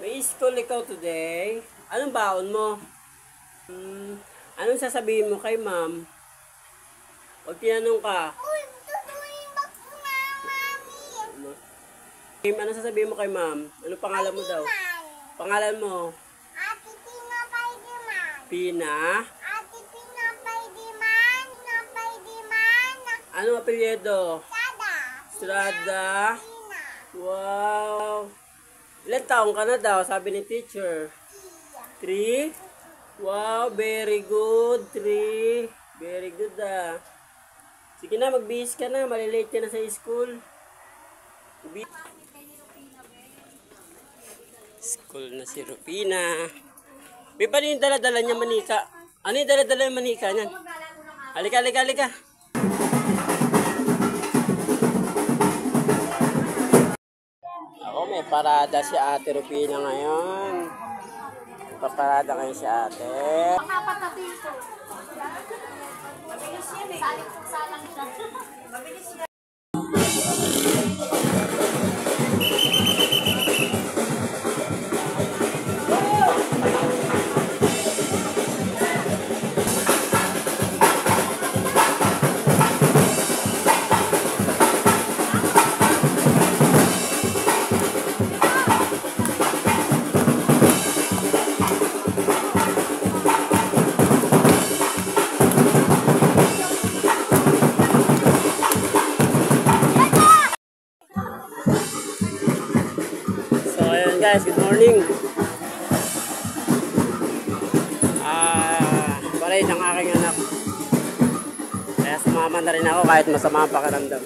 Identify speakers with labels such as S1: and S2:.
S1: May school ikaw today. Anong baon mo? Anong sasabihin mo kay ma'am? Pag tinanong ka. Anong sasabihin mo kay ma'am? Anong pangalan mo daw? Pangalan mo?
S2: Ate Pina Paidiman.
S1: Pina?
S2: Ate Pina Paidiman. Paidiman.
S1: Anong apelyido?
S2: Sada.
S1: Strada?
S2: Pina.
S1: Wow! Ilan taong ka na daw, sabi ni teacher? 3? Wow, very good. 3. Very good ah. Sige na, magbihis ka na. Malilate ka na sa school. School na si Rupina. May pa rin yung dala-dala niya manika. Ano yung dala-dala yung manika niyan? Halika, halika, halika. Ako, may parada si Ate Rupina ngayon. Paparada ngayon si Ate.
S2: Pangapat na dito. Mabilis yan eh. Saling-salang siya. Mabilis yan.
S1: Guys, good morning. Balay ng aking anak. Kaya sumama na rin ako kahit masama ang pakiramdam.